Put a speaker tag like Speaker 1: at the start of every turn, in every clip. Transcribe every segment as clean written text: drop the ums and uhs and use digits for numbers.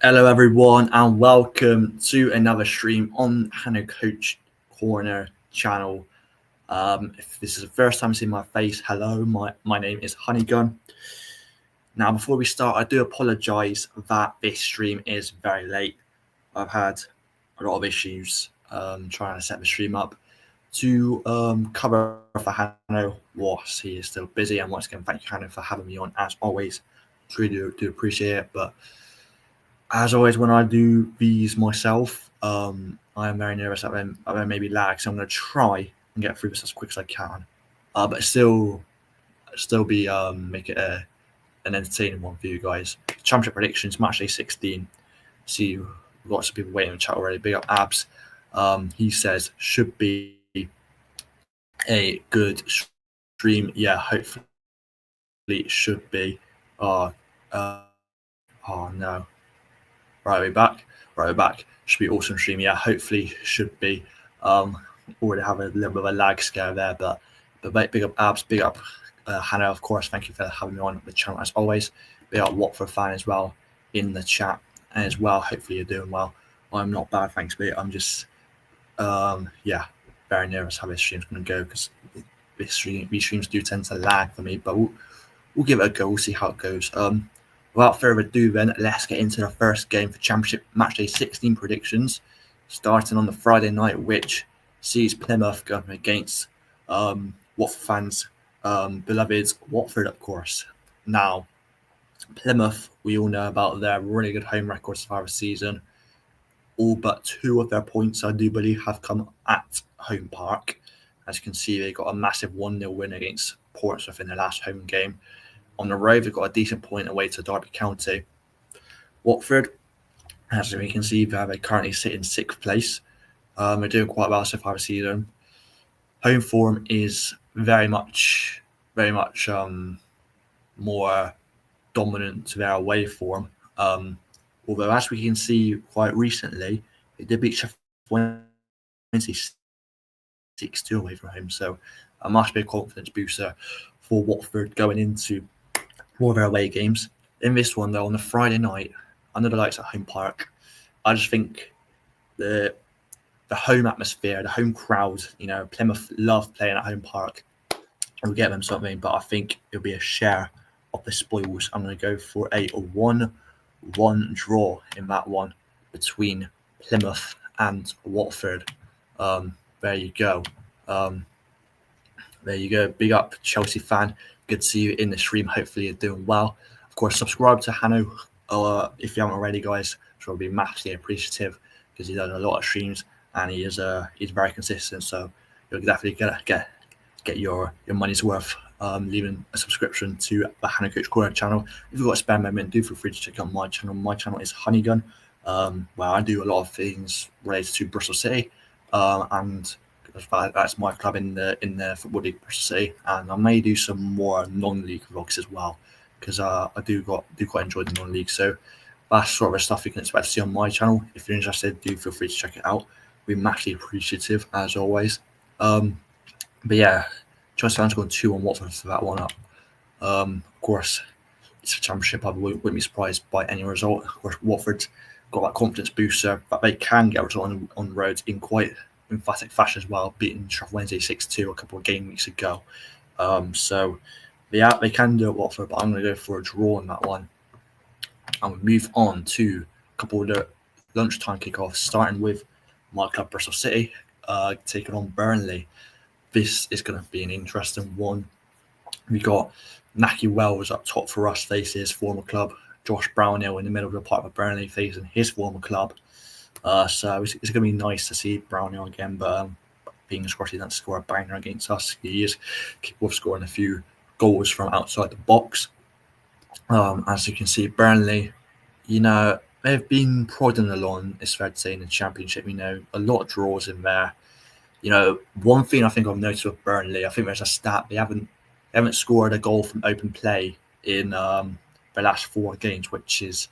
Speaker 1: Hello everyone and welcome to another stream on Hannah Coach Corner channel. If this is the first time seeing my face, hello, my name is Honeygun. Now before we start, I do apologise that this stream is very late. I've had a lot of issues trying to set the stream up to cover for Hannah whilst he is still busy, and once again thank you Hannah for having me on as always. Really do appreciate it, but as always, when I do these myself, I am very nervous that I maybe lag, so I'm going to try and get through this as quick as I can, but still be make it an entertaining one for you guys. Championship predictions, match day 16. See, we've got some people waiting in the chat already. Big up Abs. He says should be a good stream. Yeah, hopefully it should be. Oh no. Right, we're back. Should be awesome stream. Yeah, hopefully should be. Already have a little bit of a lag scare there, but big up Abs, big up Hannah, of course. Thank you for having me on the channel as always. Big up Watford fan as well in the chat as well. Hopefully you're doing well. I'm not bad, thanks mate. I'm just very nervous how this stream's going to go because these streams do tend to lag for me, but we'll give it a go. We'll see how it goes. Without further ado then, let's get into the first game for Championship Matchday 16 predictions, starting on the Friday night, which sees Plymouth going against Watford fans' beloved Watford, of course. Now, Plymouth, we all know about their really good home record so far this season. All but 2 of their points, I do believe, have come at home park. As you can see, they got a massive 1-0 win against Portsmouth in their last home game. On the road, they've got a decent point away to Derby County. Watford, as we can see, they currently sit in 6th place. They're doing quite well so far this season. Home form is very much more dominant to their away form. Although, as we can see quite recently, they did beat Sheffield Wednesday 6-2 away from home. So, a must be a confidence booster for Watford going into more of their away games. In this one, though, on the Friday night, under the lights at home park, I just think the home atmosphere, the home crowd, Plymouth love playing at home park. We'll get them something, but I think it'll be a share of the spoils. I'm going to go for a 1-1 draw in that one between Plymouth and Watford. There you go. Big up Chelsea fan. Good to see you in the stream. Hopefully you're doing well. Of course, subscribe to Hanno if you haven't already, guys. Which will be massively appreciative because he does a lot of streams and he's very consistent. So you'll definitely get your money's worth leaving a subscription to the Hannah Coach Corner channel. If you've got a spare moment, do feel free to check out my channel. My channel is Honeygun, where I do a lot of things related to Bristol City, and that's my club in the Football League Bristol City, and I may do some more non-league vlogs as well because I do quite enjoy the non-league. So that's sort of stuff you can expect to see on my channel. If you're interested, do feel free to check it out. We're massively appreciative as always. But yeah, Chelsea fans going 2 on Watford for that one up. Of course, it's a championship. I wouldn't be surprised by any result. Of course, Watford got that confidence booster that they can get a result on the road in quite emphatic fashion as well, beating Sheffield Wednesday 6-2 a couple of game weeks ago. So yeah, they can do it Watford, but I'm going to go for a draw on that one. And we move on to a couple of the lunchtime kickoffs, starting with my club Bristol City taking on Burnley. This is going to be an interesting one. We got Naki Wells up top for us, facing his former club. Josh Brownhill in the middle of the park of Burnley facing his former club. So it's going to be nice to see Brownhill again, but fingers crossed he doesn't score a banger against us. He is capable of scoring a few goals from outside the box. As you can see, Burnley, they've been prodding along, it's fair to say, in the Championship. A lot of draws in there. One thing I think I've noticed with Burnley, I think there's a stat they haven't scored a goal from open play in the last 4 games, which is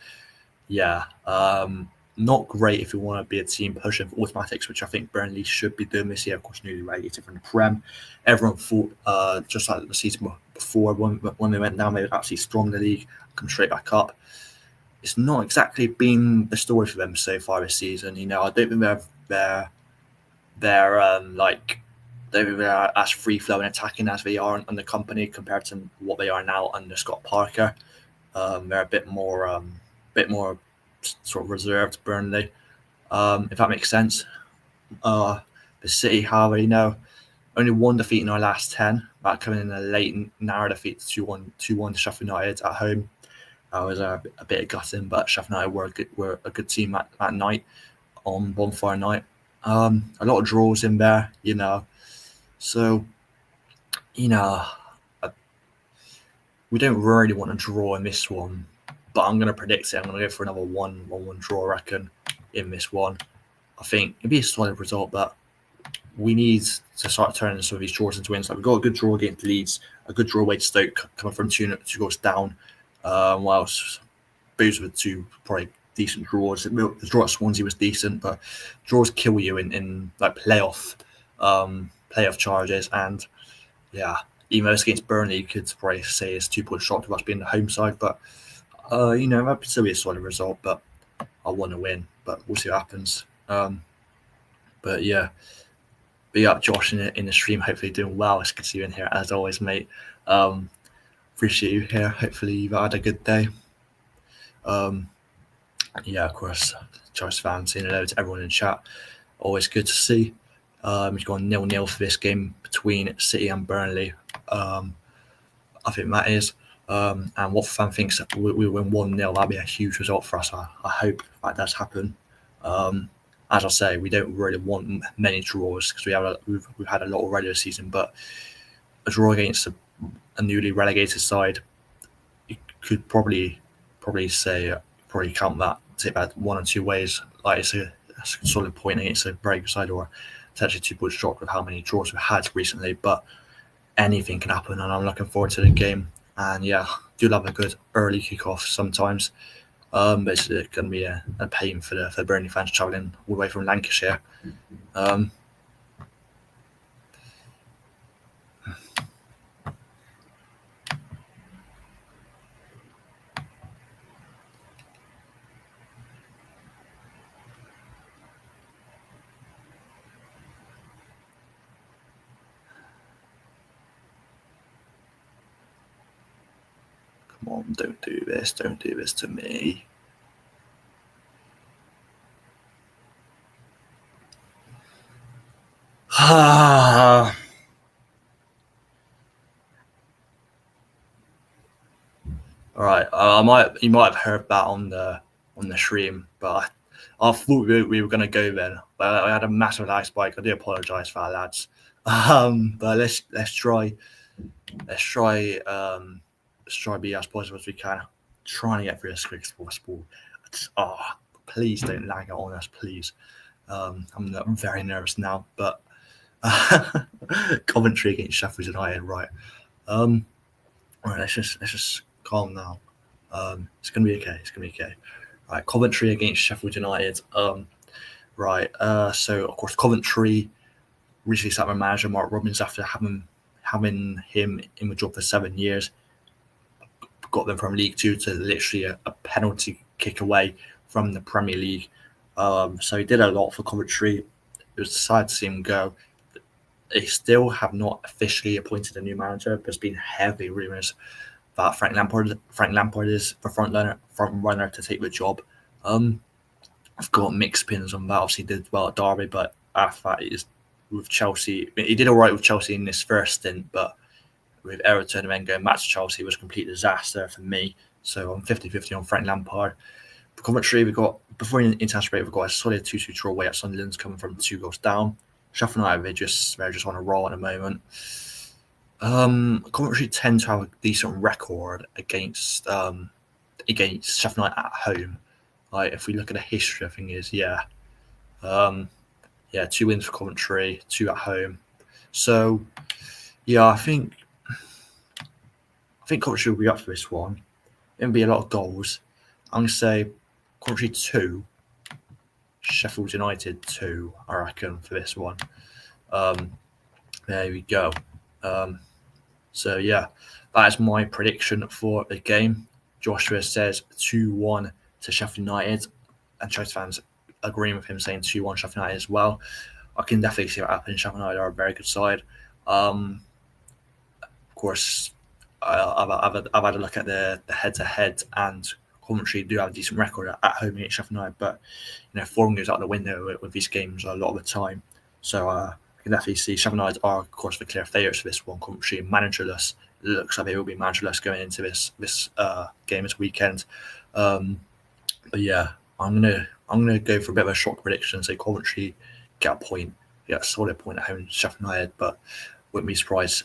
Speaker 1: not great if you want to be a team pushing for automatics, which I think Burnley should be doing this year. Of course, newly relegated from the Prem. Everyone thought, just like the season before, when they went down, they were absolutely strong in the league, come straight back up. it's not exactly been the story for them so far this season. You know, I don't think they're as free flowing attacking as they are under Company compared to what they are now under Scott Parker. They're a bit more sort of reserved, Burnley, if that makes sense. The City, however, you know, only one defeat in our last 10. That coming in a late narrow defeat 2-1 to Sheffield United at home. That was a bit of gutting, but Sheffield United were a good team at night on bonfire night. A lot of draws in there, you know. So, you know, we don't really want to draw in this one, but I'm going to predict it. I'm going to go for another 1-1 draw, I reckon, in this one. I think it'd be a solid result, but we need to start turning some of these draws into wins. Like, we've got a good draw against Leeds, a good draw away to Stoke, coming from two goals down. Whilst those were two probably decent draws. The draw at Swansea was decent, but draws kill you in like playoff charges. And yeah, even though it's against Burnley, you could probably say it's 2 points short of us being the home side. But you know, that'd still be a solid result. But I want to win, but we'll see what happens. But yeah. Be up, Josh, in the stream. Hopefully doing well. It's good to see you in here as always, mate. Appreciate you here. Hopefully you've had a good day. Yeah, of course, Chelsea fans, saying hello to everyone in chat. Always good to see. We've gone 0-0 for this game between City and Burnley. I think that is. And Watford fan thinks that we win 1-0. That'd be a huge result for us. I hope that does happen. As I say, we don't really want many draws because we've had a lot already this season. But a draw against a newly relegated side, you could probably count that, take that 1 or 2 ways. Like, it's a solid point against a very good side, or potentially 2 points short with how many draws we've had recently. But anything can happen, and I'm looking forward to the game. And yeah, do love a good early kickoff sometimes. But it's going to be a pain for the Burnley fans travelling all the way from Lancashire. Come on, don't do this to me. All right, you might have heard that on the stream, but I thought we were going to go then. But I had a massive lag spike. I do apologise for that, lads. But let's try be as positive as we can. Trying to get through as quick as possible. Please don't lag out on us, please. I'm very nervous now, but Coventry against Sheffield United, right? All right, let's just calm now. It's gonna be okay. Right, Coventry against Sheffield United. Right. So of course Coventry recently sacked their manager Mark Robins after having him in the job for 7 years. Got them from League Two to literally a penalty kick away from the Premier League. So he did a lot for Coventry. It was sad to see him go. They still have not officially appointed a new manager. There's been heavy rumours that Frank Lampard is the front runner to take the job. I've got mixed opinions on that. Obviously, he did well at Derby, but after that, is with Chelsea. He did all right with Chelsea in this first stint, but with Everton and then going back to Chelsea was a complete disaster for me. So I'm 50-50 on Frank Lampard. For Coventry, before international break, we've got a solid 2-2 draw away at Sunderland, coming from 2 goals down. Sheffield United, they're just on a roll at the moment. Coventry tend to have a decent record against Sheffield United at home. Like, if we look at the history, I think is 2 wins for Coventry, 2 at home. So yeah, I think Coventry will be up for this one. It'll be a lot of goals. I'm gonna say Coventry 2, Sheffield United 2, I reckon, for this one. There we go. So yeah, that is my prediction for the game. Joshua says 2-1 to Sheffield United, and Chelsea fans agreeing with him saying 2-1 Sheffield United as well. I can definitely see what happens. Sheffield United are a very good side. Of course, I've had a look at the head-to-head, and Coventry do have a decent record at home against Sheffield United, but form goes out the window with these games a lot of the time. So I can definitely see Sheffield United are, of course, the clear favourites for this one. Coventry managerless. It looks like they will be managerless going into this game this weekend. But yeah, I'm gonna go for a bit of a shock prediction and say Coventry get a solid point at home to Sheffield United, but wouldn't be surprised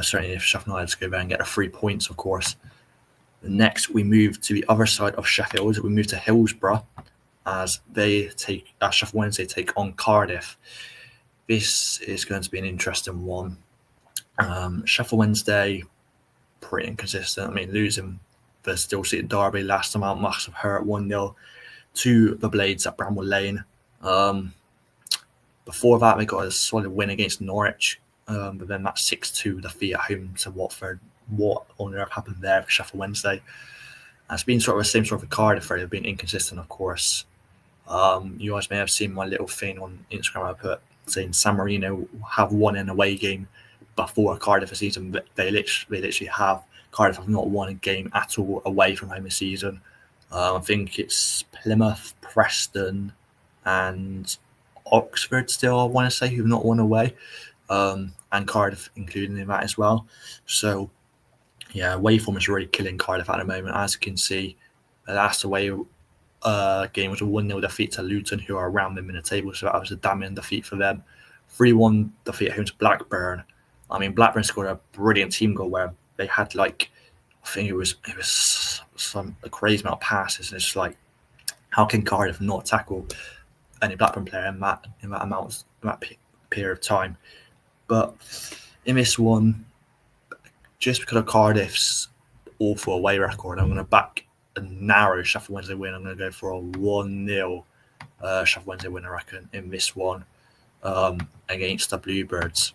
Speaker 1: certainly if Sheffield United go there and get the 3 points, of course. Next, we move to the other side of Sheffield. We move to Hillsborough as Sheffield Wednesday take on Cardiff. This is going to be an interesting one. Sheffield Wednesday, pretty inconsistent. I mean, losing the Still City derby last time out must have hurt 1-0 to the Blades at Bramall Lane. Before that, they got a solid win against Norwich, but then that 6-2 defeat at home to Watford. What on earth happened there for Sheffield Wednesday? It's been sort of the same sort of Cardiff, where they've been inconsistent, of course. You guys may have seen my little thing on Instagram I put saying San Marino have won an away game before Cardiff this season. But they literally have. Cardiff have not won a game at all away from home this season. I think it's Plymouth, Preston, and Oxford still, I want to say, who've not won away, and Cardiff included in that as well. So yeah, away form is really killing Cardiff at the moment. As you can see, the last away game was a 1-0 defeat to Luton, who are around them in the table, so that was a damning defeat for them. 3-1 defeat at home to Blackburn. I mean, Blackburn scored a brilliant team goal where they had I think it was a crazy amount of passes, and it's like, how can Cardiff not tackle any Blackburn player in that period of time? But in this one, just because of Cardiff's awful away record, I'm going to back a narrow Sheffield Wednesday win. I'm going to go for a 1-0 Sheffield Wednesday win, I reckon, in this one against the Bluebirds.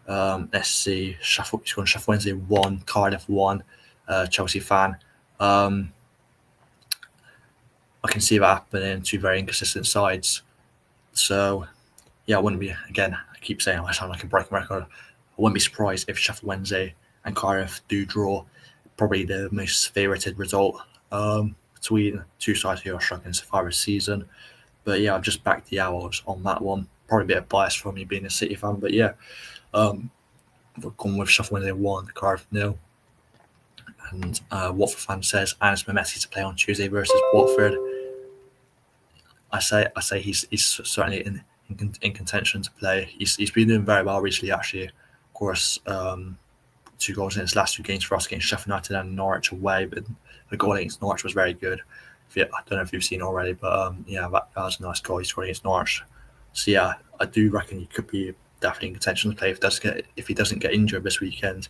Speaker 1: Let's see. Sheffield Wednesday 1, Cardiff 1. Chelsea fan. I can see that happening. Two very inconsistent sides. So, yeah, I wouldn't be, again, I keep saying I sound like a broken record. I wouldn't be surprised if Sheffield Wednesday and Cardiff do draw. Probably the most favoured result between two sides who are struggling so far this season. But yeah, I've just backed the Owls on that one. Probably a bit of bias from me being a City fan, but yeah. We're going with Sheffield Wednesday 1, Cardiff 0. And Watford fan says Anis Mehmeti to play on Tuesday versus Watford. I say he's certainly in contention to play. He's been doing very well recently, actually. Of course, 2 goals in his last 2 games for us against Sheffield United and Norwich away, but the goal against Norwich was very good. I don't know if you've seen already, but yeah, that was a nice goal he scored against Norwich. So yeah, I do reckon he could be definitely in contention to play if he doesn't get injured this weekend.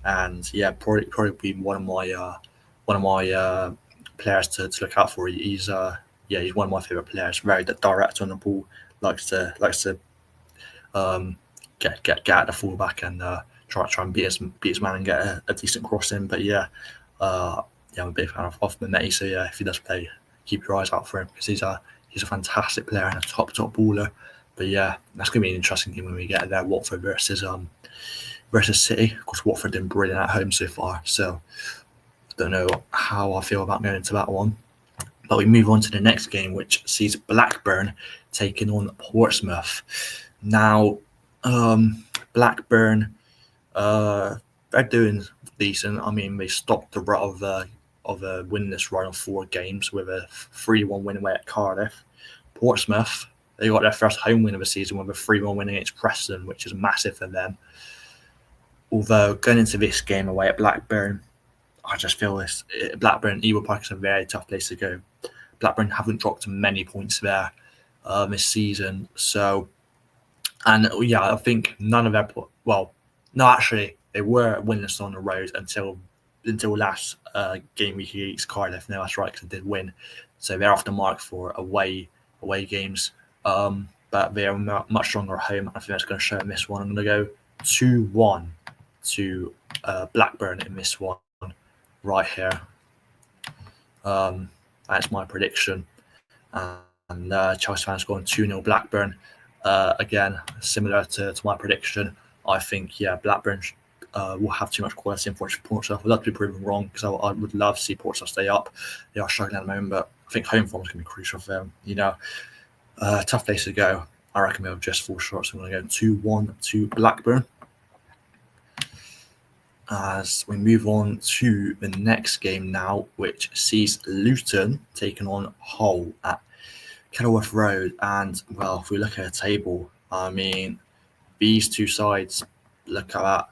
Speaker 1: And yeah, probably be one of my players to look out for. He's one of my favourite players. Very direct on the ball. Likes to get at the fullback and try and beat his man and get a decent cross in. But yeah, I'm a big fan of Mehmeti. So yeah, if he does play, keep your eyes out for him, because he's a fantastic player and a top baller. But yeah, that's going to be an interesting game when we get there. Watford versus City. Of course, Watford did brilliant at home so far, so I don't know how I feel about going into that one. But we move on to the next game, which sees Blackburn taking on Portsmouth. Now, Blackburn, they're doing decent. I mean, they stopped the rut of a winless run of 4 games with a 3-1 win away at Cardiff. Portsmouth, they got their first home win of the season with a 3-1 win against Preston, which is massive for them. Although going into this game away at Blackburn, I just feel Blackburn, Ewood Park is a very tough place to go. Blackburn haven't dropped many points there this season. So, and yeah, I think none of their, actually, they were winless on the road until last game week against Cardiff. No, that's right, because they did win. So they're off the mark for away games. But they are much stronger at home. I think that's going to show in this one. I'm going to go 2-1 to Blackburn in this one right here. That's my prediction. And Chelsea fans going 2-0 Blackburn. Again, similar to my prediction. I think, Blackburn will have too much quality, unfortunately, Portsmouth. I'd love to be proven wrong because I would love to see Portsmouth stay up. They are struggling at the moment, but I think home form is going to be crucial for them. Tough place to go. I reckon they'll just fall short, so I'm going to go 2-1 to Blackburn. As we move on to the next game now, which sees Luton taking on Hull at Kenilworth Road. And, well, if we look at the table, I mean, these two sides, look at that.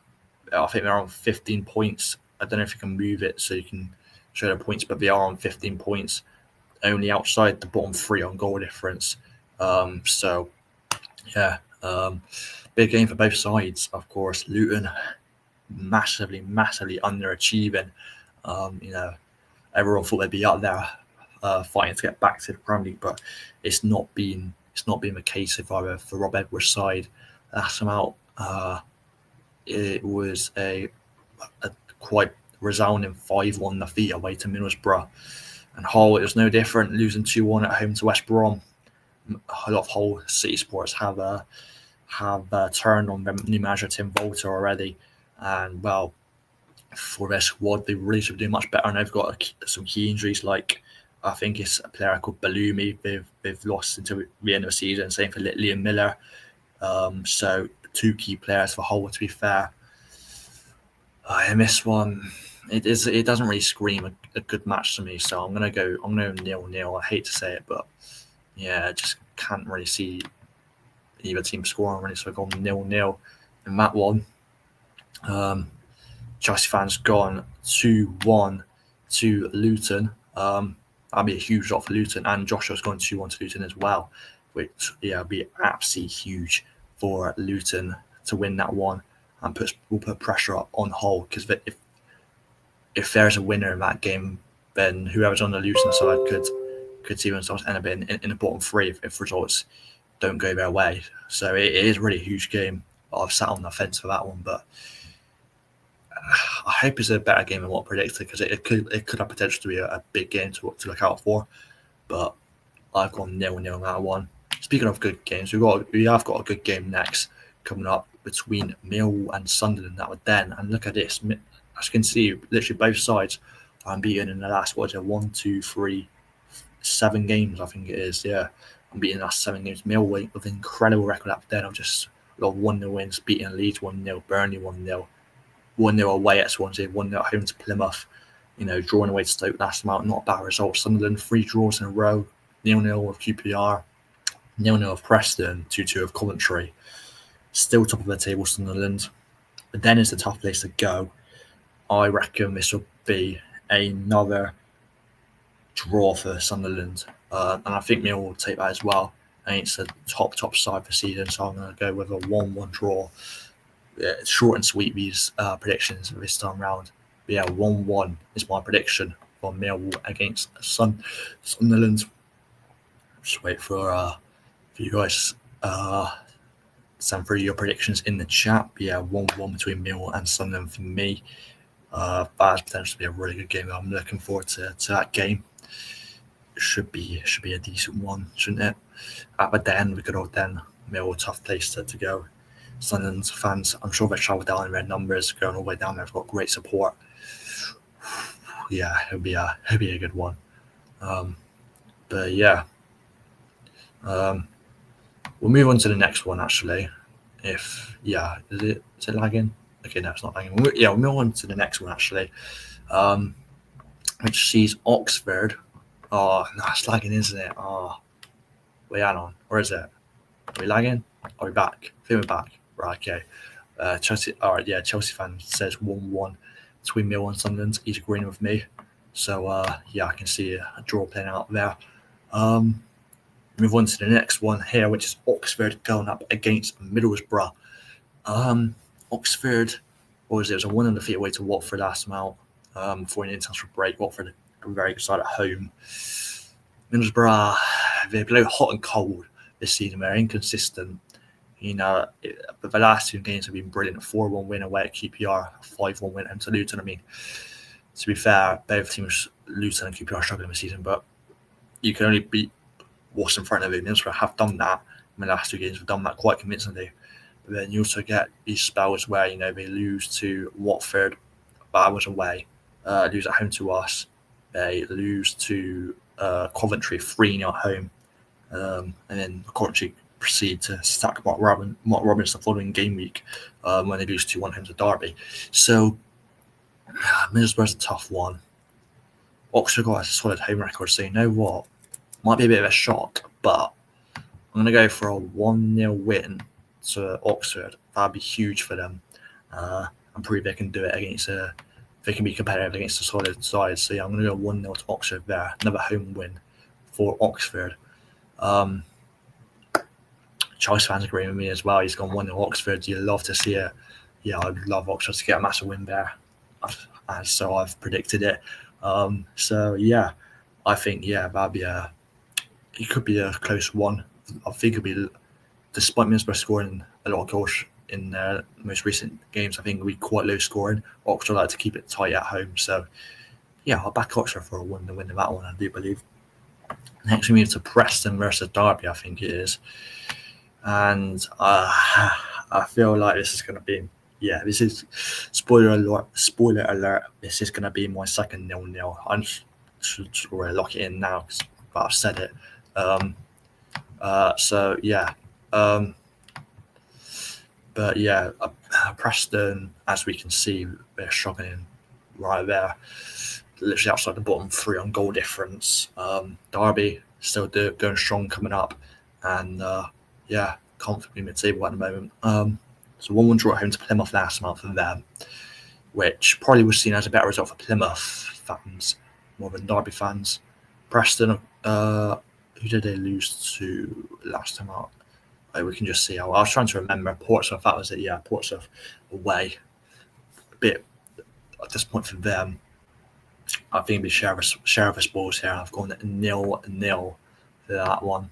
Speaker 1: I think they're on 15 points. I don't know if you can move it so you can show the points, but they are on 15 points, only outside the bottom three on goal difference. Big game for both sides, of course. Luton massively underachieving. Everyone thought they'd be up there fighting to get back to the Premier League, but it's not been the case for Rob Edwards' side. Last time out, it was a quite resounding 5-1 defeat away to Middlesbrough. And Hull, it was no different, losing 2-1 at home to West Brom. A lot of Hull City supporters have turned on their new manager Tim Volter already. And, well, for their squad, they really should be doing much better. And they've got some key injuries, like I think it's a player called Bellumi. They've lost until the end of the season. Same for Liam Miller. So two key players for Hull, to be fair. In this one, it doesn't really scream a good match to me. So I'm gonna go 0-0. I hate to say it, but I just can't really see either team scoring really. So I've gone 0-0 in that one. Chelsea fans gone 2-1 to Luton. That'd be a huge lot for Luton, and Joshua's gone 2-1 to Luton as well, which would be absolutely huge for Luton to win that one, and will put pressure up on Hull, because if there's a winner in that game, then whoever's on the Luton side could see themselves end up in the bottom three if results don't go their way. So it is really a huge game. I've sat on the fence for that one, but I hope it's a better game than what I predicted, because it could have potential to be a big game to look out for. But I've gone 0-0 on that one. Speaking of good games, we have got a good game next coming up between Millwall and Sunderland. That would then, and look at this, as you can see, literally both sides are unbeaten in the last 7 games, I think it is. Yeah, unbeaten in the last 7 games. Millwall with an incredible record up there of just a lot of 1-0 wins, beating Leeds 1-0, Burnley 1-0. 1-0 away at Swansea, 1-0 at home to Plymouth, drawing away to Stoke last time out, not a bad result. Sunderland, 3 draws in a row, 0-0 with QPR, 0-0 with Preston, 2-2 with Coventry. Still top of the table, Sunderland. But then it's a tough place to go. I reckon this will be another draw for Sunderland. And I think Millwall will take that as well. And it's a top side for the season, so I'm going to go with a 1-1 draw. It's short and sweet, these predictions this time round. But 1-1 is my prediction for Millwall against Sunderland. Just wait for you guys send through your predictions in the chat. But 1-1 between Millwall and Sunderland for me. That's potentially a really good game. I'm looking forward to that game. Should be a decent one, shouldn't it? At the Den, we could all Den. Millwall, tough place to go. Sunderland fans, I'm sure they travel down in their numbers, going all the way down there. They've got great support. It'll be a good one. We'll move on to the next one actually. Is it lagging? Okay, no, it's not lagging. We'll move on to the next one actually, which sees Oxford. Oh no, it's lagging, isn't it? Oh, wait, hang on. Where is it? Are we lagging? Are we back? I think we're back. Right, okay. Chelsea. All right, Chelsea fan says 1-1 between Millwall and Sunderland. He's agreeing with me. So I can see a draw playing out there. Move on to the next one here, which is Oxford going up against Middlesbrough. Oxford, what was it? It was a 1-0 defeat away to Watford last time out before an international break. Watford, a very good side at home. Middlesbrough, they blow hot and cold this season. They're inconsistent. But the last 2 games have been brilliant. A 4-1 win away at QPR, a 5-1 win home to Luton. I mean, to be fair, both teams Luton and QPR struggling this season, but you can only beat what's in front of you. Middlesbrough have done that. In the last 2 games, have done that quite convincingly. But then you also get these spells where, you know, they lose to Watford, but I was away. Lose at home to us. They lose to Coventry 3-0 at home. And then Coventry proceed to sack Mark Robins the following game week when they lose 2-1 home to Derby. So Middlesbrough's a tough one. Oxford got a solid home record, so you know what? Might be a bit of a shock, but I'm going to go for a 1-0 win to Oxford. That'd be huge for them. I'm pretty they can do it against they can be competitive against a solid side. So yeah, I'm going to go 1-0 to Oxford there. Another home win for Oxford. Chelsea fans agree with me as well. He's gone 1-0 Oxford. You love to see it. Yeah, I'd love Oxford to get a massive win there. So I've predicted it. So yeah, I think that'd be it could be a close one. I think it'll be, despite Middlesbrough scoring a lot of goals in their most recent games, I think it'll be quite low scoring. Oxford like to keep it tight at home. So yeah, I'll back Oxford for a win to win that one, I do believe. Next we move to Preston versus Derby, I think it is. And I feel like this is going to be, this is, spoiler alert, this is going to be my second 0-0. I should already lock it in now, but I've said it. Preston, as we can see, they're struggling right there, literally outside the bottom 3 on goal difference. Derby still going strong coming up, and comfortably mid-table at the moment. So 1-1 draw at home to Plymouth last month for them, which probably was seen as a better result for Plymouth fans more than Derby fans. Preston, who did they lose to last time out? We can just see. I was trying to remember. Portsmouth, that was it. Yeah, Portsmouth away. A bit at this point for them. I think it'll be share of us balls here. I've gone 0-0 for that one.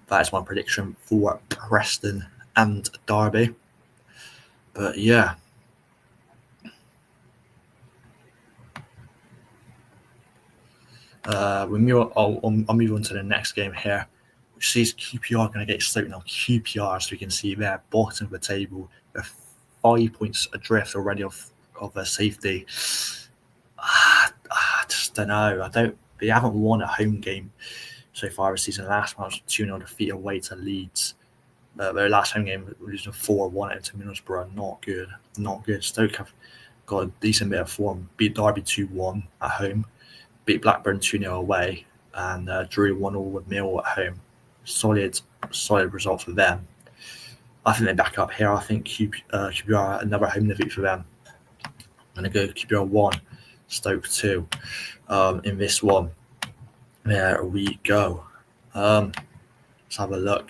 Speaker 1: That is my prediction for Preston and Derby. But yeah. I'll move on to the next game here, which sees QPR going to get Stoke now. QPR, as we can see there, bottom of the table. They're 5 points adrift already of their safety. I just don't know. They haven't won a home game so far this season. Last one was 2-0 defeat away to Leeds. Their last home game was 4-1 out to Middlesbrough. Not good. Stoke have got a decent bit of form. Beat Derby 2-1 at home. Beat Blackburn 2-0 away, and drew 1-1 with Millwall at home. Solid result for them. I think they back up here. I think QPR another home defeat for them. I'm going to go QPR 1, Stoke 2 in this one. There we go. Let's have a look.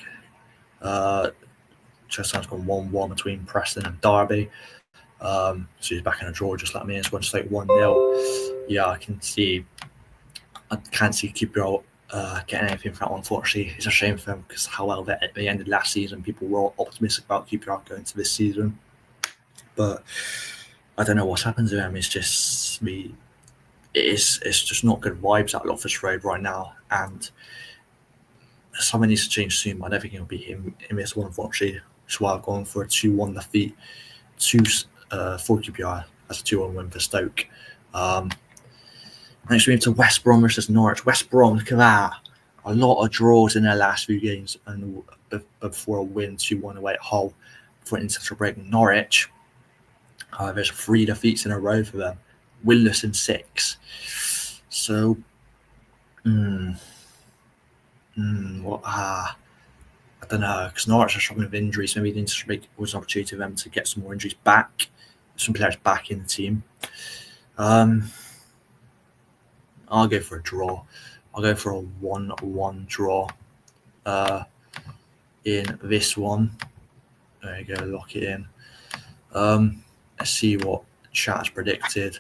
Speaker 1: Chesterton's gone 1-1 between Preston and Derby. So he's back in a draw just like me. It's going to Stoke 1-0. Yeah, I can't see QPR getting anything from that one, unfortunately. It's a shame for them because how well they ended last season. People were all optimistic about QPR going to this season. But I don't know what's happened to them. It's just it's just not good vibes at Loftus Road right now. And something needs to change soon, but I don't think it'll be him in this one, unfortunately. That's why I've gone for a 2-1 defeat for QPR as a 2-1 win for Stoke. Next we move to West Brom versus Norwich. West Brom, look at that. A lot of draws in their last few games and before a win 2-1 away at Hull for an international break. Norwich, there's 3 defeats in a row for them. Winless in 6. So, I don't know, because Norwich are struggling with injuries. Maybe the international break was an opportunity for them to get some more injuries back, some players back in the team. I'll go for a draw. I'll go for a 1-1 draw in this one. There you go, lock it in. Let's see what chat's predicted.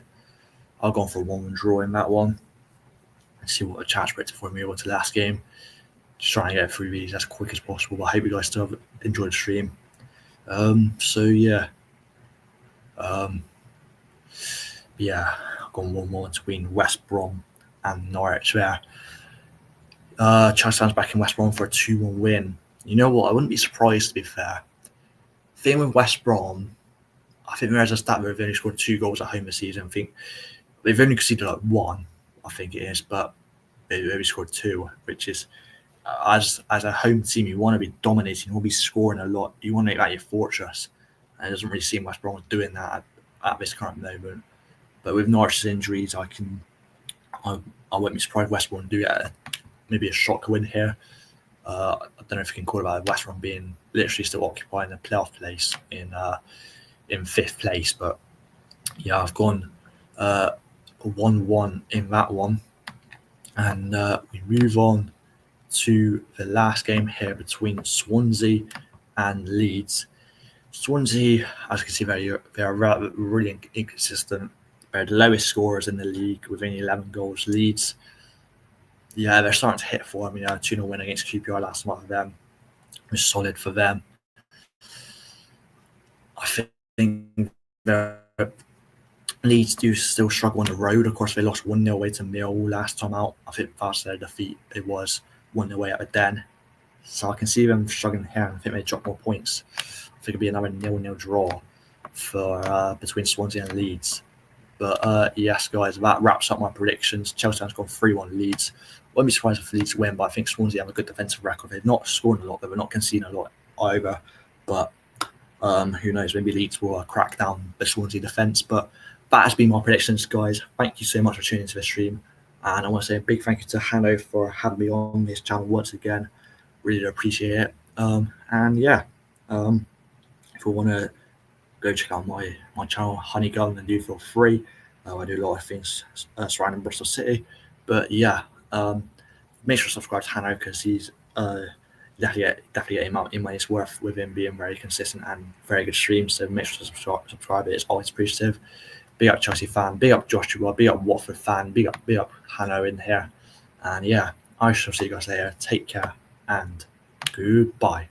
Speaker 1: I'll go for a 1-1 draw in that one. Let's see what the chat's predicted for me over to the last game. Just trying to get through these as quick as possible. But I hope you guys still have enjoyed the stream. I've gone 1-1 between West Brom and Norwich there. Chelsea fans back in West Brom for a 2-1 win. You know what? I wouldn't be surprised, to be fair. Thing with West Brom, I think there's a stat where they've only scored 2 goals at home this season. I think they've only conceded like 1, I think it is, but they've only scored 2, which is, as a home team, you want to be dominating, you want to be scoring a lot, you want to make that your fortress. And it doesn't really seem West Brom doing that at this current moment. But with Norwich's injuries, I wouldn't be surprised West Brom do it. Maybe a shock win here. I don't know if you can call it about West Brom being literally still occupying the playoff place in 5th place. But yeah, I've gone 1-1 in that one. And we move on to the last game here between Swansea and Leeds. Swansea, as you can see, they are really inconsistent. They're the lowest scorers in the league with only 11 goals. Leeds, yeah, they're starting to hit form. 2-0 win against QPR last month for them was solid for them. I think Leeds do still struggle on the road. Of course, they lost 1-0 away to Millwall last time out. I think past their defeat, it was 1-0 away at the Den. So I can see them struggling here, and I think they drop more points. I think it'll be another 0-0 draw for between Swansea and Leeds. But yes, guys, that wraps up my predictions. Chelsea has gone 3-1 Leeds. Won't be surprised if Leeds win, but I think Swansea have a good defensive record. They've not scored a lot, but they're not conceding a lot either. But who knows? Maybe Leeds will crack down the Swansea defence. But that has been my predictions, guys. Thank you so much for tuning into the stream. And I want to say a big thank you to Hanno for having me on this channel once again. Really appreciate it. And yeah, if you want to go check out my channel, Honeygun, and do feel free. I do a lot of things surrounding Bristol City. But yeah, make sure to subscribe to Hanno because he's definitely getting out in money's worth with him being very consistent and very good streams. So make sure to subscribe. It's always appreciative. Big up Chelsea fan, big up Joshua, big up Watford fan, big up Hanno in here. And yeah, I shall see you guys later. Take care and goodbye.